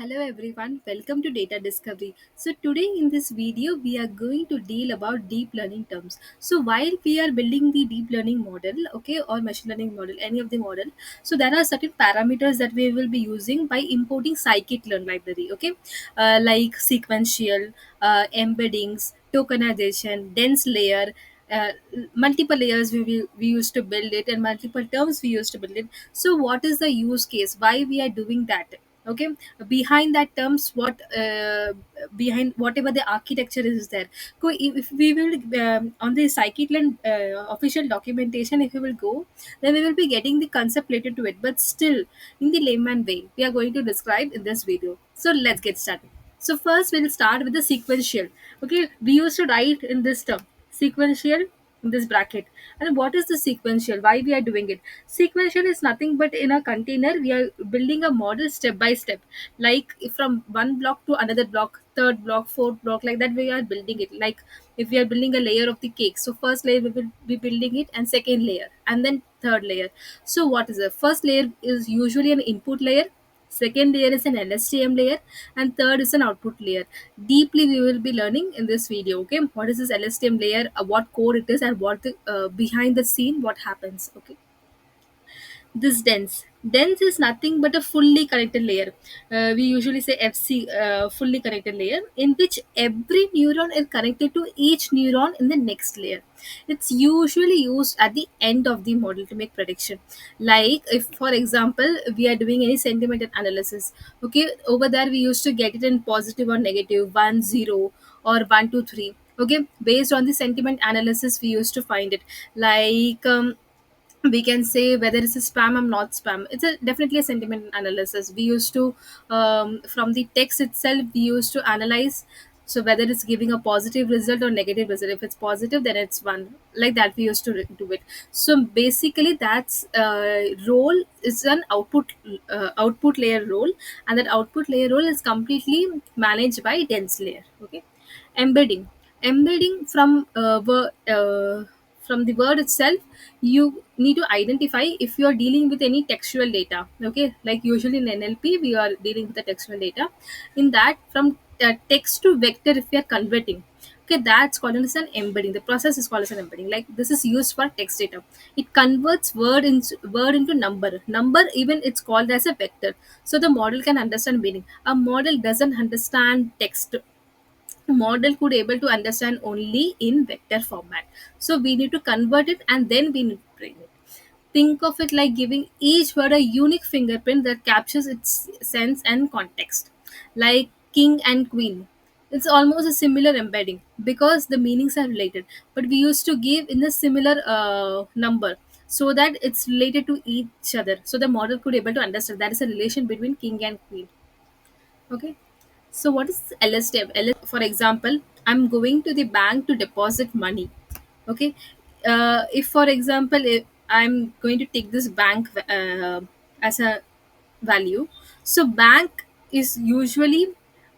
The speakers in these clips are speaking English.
Hello everyone, welcome to Data Discovery. So today in this video we are going to deal about deep learning terms. So while we are building the deep learning model, okay, or machine learning model, any of the model, so there are certain parameters that we will be using by importing scikit-learn library, okay, like sequential, embeddings, tokenization, dense layer, uh, multiple layers we used to build it and multiple terms we used to build it. So what is the use case, why we are doing that? Okay, behind that terms, what behind whatever the architecture is there. So if we will on the scikit-learn official documentation, if we will go, then we will be getting the concept related to it, but still in the layman way we are going to describe in this video. So let's get started. So first we'll start with the sequential. Okay, we used to write in this term sequential in this bracket. And what is the sequential, why we are doing it? Sequential is nothing but in a container we are building a model step by step, like from one block to another block, third block, fourth block, like that we are building it. Like if we are building a layer of the cake, so first layer we will be building it, and second layer, and then third layer. So what is the first layer is usually an input layer, second layer is an LSTM layer, and third is an output layer. Deeply we will be learning in this video. Okay, what is this LSTM layer, what code it is, and what the, behind the scene what happens. Okay, this dense is nothing but a fully connected layer. We usually say FC, fully connected layer, in which every neuron is connected to each neuron in the next layer. It's usually used at the end of the model to make prediction. Like if for example we are doing any sentiment analysis, okay, over there we used to get it in positive or negative, 1 0 or 1 2 3. Okay, based on the sentiment analysis we used to find it. Like we can say whether it's a spam or not spam. It's a definitely a sentiment analysis we used to, from the text itself we used to analyze. So whether it's giving a positive result or negative result, if it's positive then it's one, like that we used to do it. So basically that's role is an output layer role, and that output layer role is completely managed by dense layer. Okay, embedding. Embedding from the word itself, you need to identify if you are dealing with any textual data. Okay, like usually in NLP we are dealing with the textual data. In that, from text to vector, if we are converting, okay, that's called as an embedding. The process is called as an embedding. Like this is used for text data. It converts word into number, even it's called as a vector, so the model can understand meaning. A model doesn't understand text. Model could able to understand only in vector format. So we need to convert it and then we need to train it. Think of it like giving each word a unique fingerprint that captures its sense and context. Like king and queen, it's almost a similar embedding because the meanings are related, but we used to give in a similar number so that it's related to each other, so the model could able to understand that is a relation between king and queen. Okay, so what is LSTM? For example, I'm going to the bank to deposit money. Okay, if for example, if I'm going to take this bank as a value, so bank is usually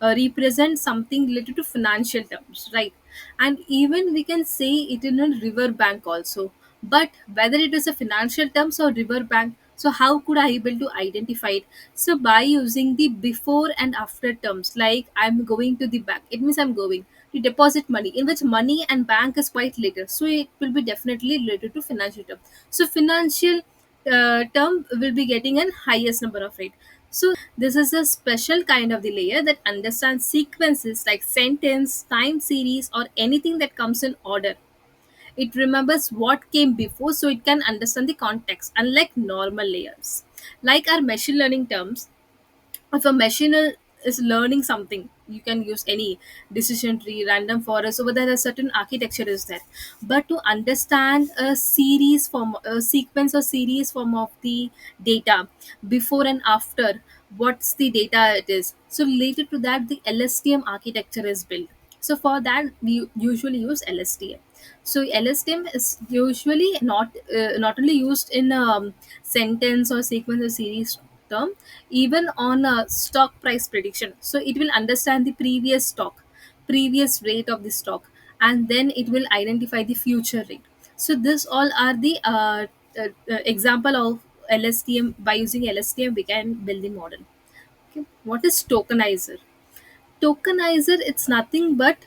represent something related to financial terms, right? And even we can say it in a river bank also. But whether it is a financial terms or river bank, so how could I able to identify it? So by using the before and after terms, like I'm going to the bank, it means I'm going to deposit money, in which money and bank is quite later, so it will be definitely related to financial term. So financial term will be getting an highest number of rate. So this is a special kind of the layer that understands sequences like sentence, time series, or anything that comes in order. It remembers what came before, so it can understand the context, unlike normal layers. Like our machine learning terms, if a machine is learning something, you can use any decision tree, random forest, over there a certain architecture is there. But to understand a series form, a sequence or series form of the data, before and after, what's the data it is, so related to that the LSTM architecture is built. So for that we usually use LSTM. So LSTM is usually not only used in sentence or sequence or series term, even on a stock price prediction. So it will understand the previous stock, previous rate of the stock, and then it will identify the future rate. So this all are the example of LSTM. By using LSTM we can build the model. Okay. What is tokenizer? Tokenizer, it's nothing but,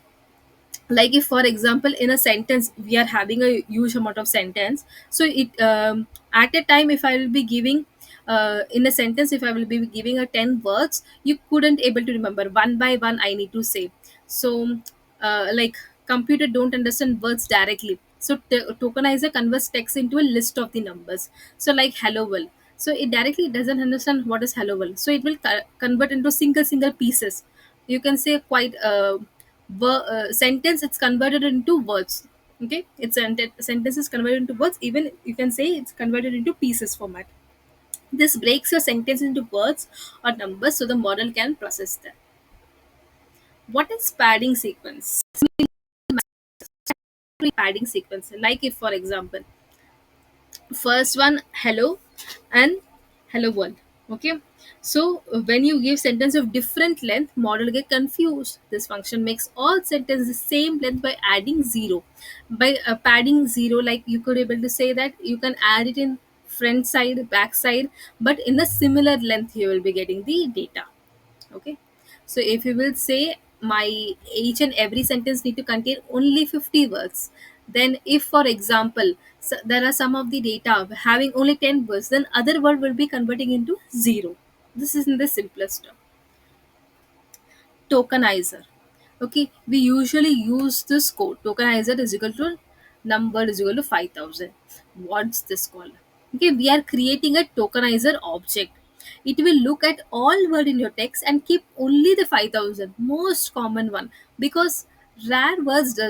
like if for example in a sentence we are having a huge amount of sentence, so it at a time if I will be giving in a sentence, if I will be giving a 10 words, you couldn't able to remember one by one, I need to say. So like computer don't understand words directly, so tokenizer converts text into a list of the numbers. So like hello world, so it directly doesn't understand what is hello world, so it will convert into single pieces. You can say quite sentence, it's converted into words. Okay, it's sentence is converted into words, even you can say it's converted into pieces format. This breaks your sentence into words or numbers so the model can process them. What is padding sequence? Padding sequence, like if for example first one hello and hello world. Okay, so when you give sentence of different length, model get confused. This function makes all sentences the same length by adding zero. By padding zero, like you could able to say that you can add it in front side, back side, but in a similar length you will be getting the data. Okay, so if you will say my each and every sentence need to contain only 50 words, then if for example there are some of the data having only 10 words, then other word will be converting into zero. This is in the simplest term. Tokenizer. Okay, we usually use this code. Tokenizer is equal to number is equal to 5000. What's this called? Okay, we are creating a tokenizer object. It will look at all word in your text and keep only the 5000, most common one, because rare words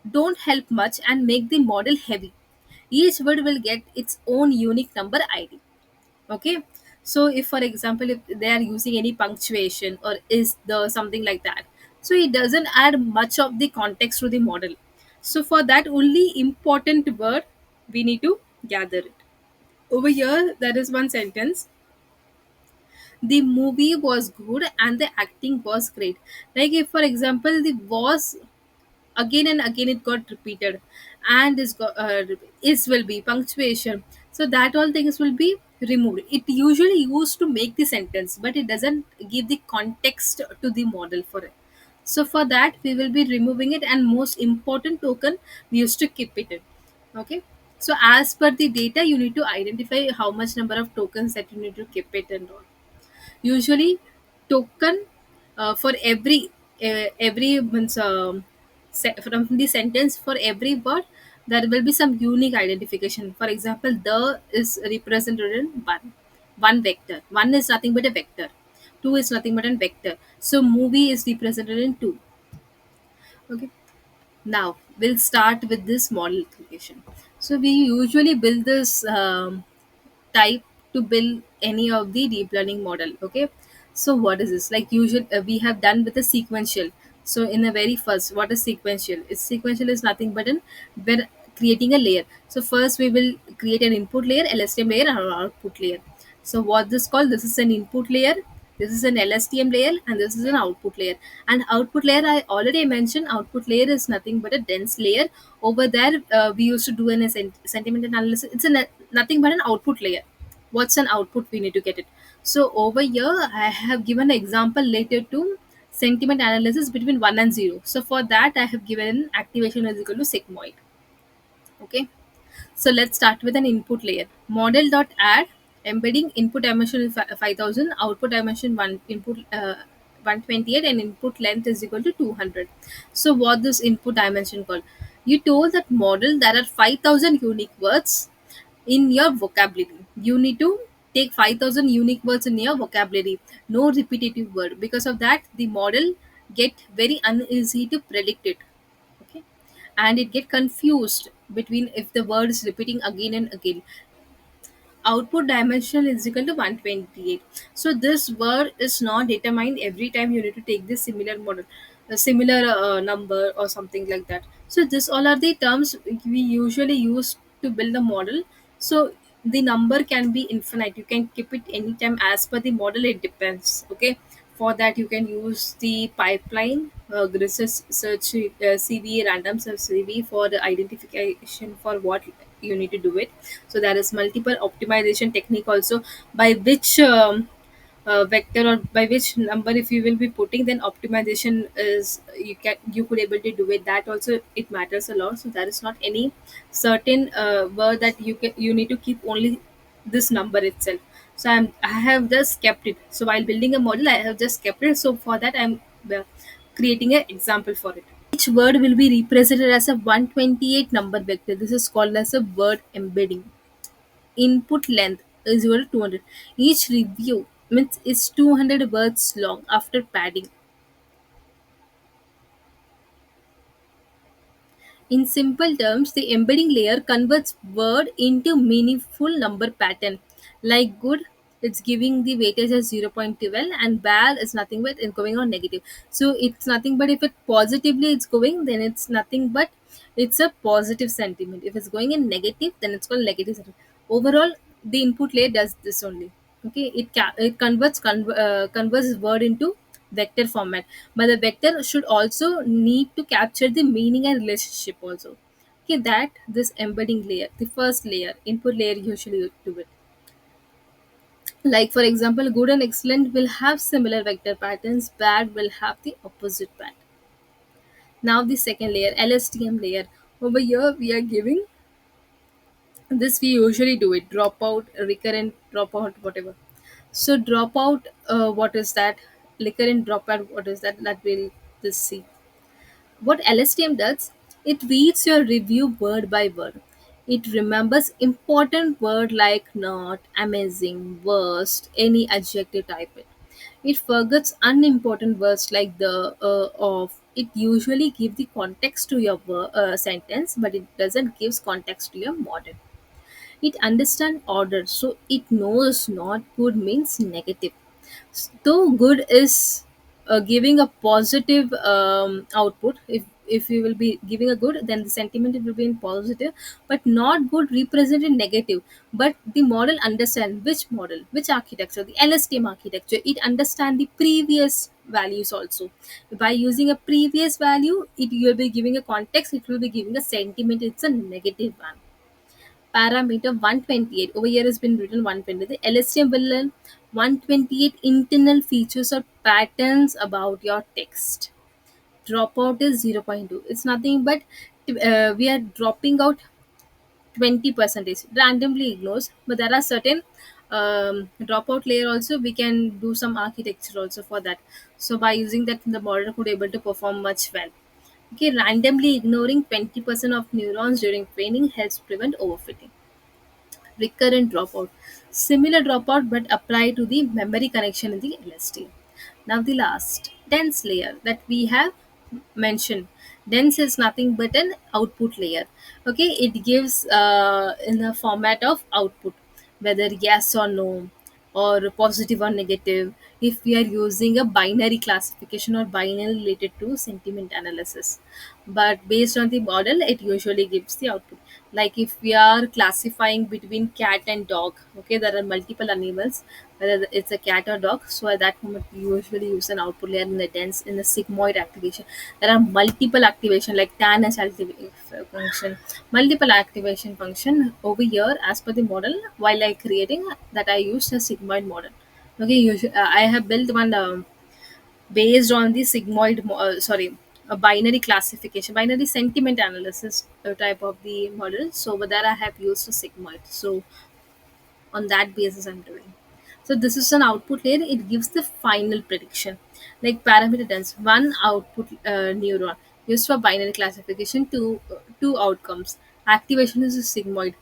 don't help much and make the model heavy. Each word will get its own unique number ID. Okay, so if for example if they are using any punctuation or is the something like that, so it doesn't add much of the context to the model. So for that only important word we need to gather it. Over here there is one sentence: the movie was good and the acting was great. Like if for example the was, again and again it got repeated, and is will be punctuation, so that all things will be removed. It usually used to make the sentence, but it doesn't give the context to the model for it. So for that we will be removing it, and most important token we used to keep it in. Okay, so as per the data you need to identify how much number of tokens that you need to keep it and all. Usually token for every means from the sentence, for every word there will be some unique identification. For example, the is represented in one vector. One is nothing but a vector. Two is nothing but a vector. So movie is represented in two. Okay, now we'll start with this model creation. So we usually build this type to build any of the deep learning model. Okay, so what is this? Like usual we have done with the sequential. So in the very first, what is sequential? It's sequential is nothing but an we're creating a layer. So first we will create an input layer, LSTM layer, and an output layer. So what this called? This is an input layer, this is an LSTM layer, and this is an output layer. And output layer, I already mentioned, output layer is nothing but a dense layer. Over there we used to do an sentiment analysis. It's nothing but an output layer. What's an output? We need to get it. So over here I have given an example later to sentiment analysis between 1 and 0. So for that I have given activation is equal to sigmoid. Okay, so let's start with an input layer. Model dot add embedding input dimension is 5000, output dimension one, input 128, and input length is equal to 200. So what this input dimension called? You told that model there are 5000 unique words in your vocabulary. You need to take 5000 unique words in your vocabulary. No repetitive word. Because of that the model get very uneasy to predict it. Okay, and it get confused between if the word is repeating again and again. Output dimension is equal to 128. So this word is not determined every time you need to take this similar model, a similar number or something like that. So this all are the terms we usually use to build a model. So the number can be infinite, you can keep it anytime as per the model, it depends. Okay, for that you can use the pipeline research search CV, random search CV for the identification for what you need to do it. So there is multiple optimization technique also by which vector, or by which number if you will be putting, then optimization is you could able to do it. That also it matters a lot. So there is not any certain word that you need to keep only this number itself. So I have just kept it. So while building a model, I have just kept it. So for that, I'm uh, creating an example for it. Each word will be represented as a 128 number vector. This is called as a word embedding. Input length is equal to 200. Each review means is 200 words long after padding. In simple terms, the embedding layer converts word into meaningful number pattern. Like good, it's giving the weightage as 0.12, and bad is nothing but it's going on negative. So it's nothing but if it positively it's going, then it's nothing but it's a positive sentiment. If it's going in negative, then it's called negative sentiment. Overall, the input layer does this only. Okay, it converts word into vector format, but the vector should also need to capture the meaning and relationship also. Okay, that this embedding layer, the first layer, input layer usually do it. Like for example, good and excellent will have similar vector patterns, bad will have the opposite pattern. Now the second layer, LSTM layer. Over here we are giving this, we usually do it dropout, recurrent dropout, whatever. So dropout, what is that? Recurrent dropout, what is that? That we'll just see. What LSTM does, it reads your review word by word. It remembers important word like not, amazing, worst, any adjective type it. It forgets unimportant words like the, of. It usually give the context to your sentence, but it doesn't gives context to your model. It understands order, so it knows not good means negative. Though good is giving a positive output, if you will be giving a good, then the sentiment it will be in positive, but not good represented negative. But the model understand which model, which architecture, the LSTM architecture, it understand the previous values also. By using a previous value, it will be giving a context, it will be giving a sentiment, it's a negative one. Parameter 128, over here has been written 120. The LSTM will learn 128 internal features or patterns about your text. Dropout is 0.2. It's nothing but we are dropping out 20 percentage, randomly ignores, but there are certain dropout layer also, we can do some architecture also for that. So by using that, the model could able to perform much well. Okay, randomly ignoring 20% of neurons during training helps prevent overfitting. Recurrent dropout. Similar dropout but apply to the memory connection in the LST. Now the last dense layer that we have mentioned. Dense is nothing but an output layer. Okay, it gives in the format of output, whether yes or no, or positive or negative, if we are using a binary classification or binary related to sentiment analysis. But based on the model, it usually gives the output. Like if we are classifying between cat and dog, okay, there are multiple animals, whether it's a cat or dog. So at that moment, we usually use an output layer in the dense, in the sigmoid activation. There are multiple activation like tan as function, multiple activation function over here as per the model. While I creating that, I used a sigmoid model. Okay, I have built one based on the a binary classification, binary sentiment analysis type of the model. So over there I have used a sigmoid. So on that basis I'm doing. So this is an output layer, it gives the final prediction. Like parameter dense, one output neuron used for binary classification, two outcomes. Activation is a sigmoid,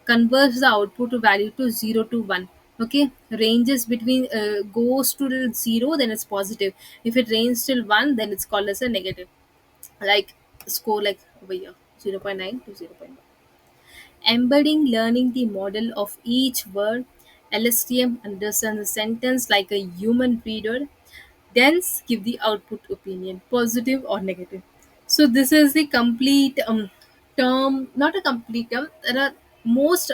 converts the output to value to 0 to 1. Okay, ranges between goes to 0, then it's positive. If it ranges till 1, then it's called as a negative. Like score, like over here, 0.9 to 0.1. Embedding learning the model of each word. LSTM understands the sentence like a human reader, then give the output opinion, positive or negative. So this is the complete term, not a complete term. There are most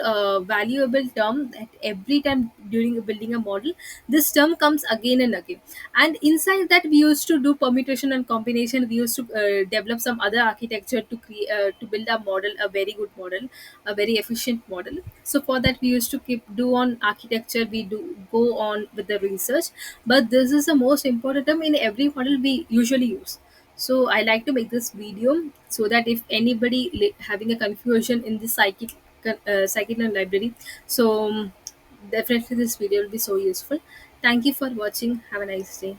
valuable term that every time during building a model, this term comes again and again. And inside that, we used to do permutation and combination. We used to develop some other architecture to create to build a model, a very good model, a very efficient model. So for that, we used to keep do on architecture, we do go on with the research. But this is the most important term in every model we usually use. So I like to make this video so that if anybody having a confusion in the scikit-learn library, so definitely this video will be so useful. Thank you for watching. Have a nice day.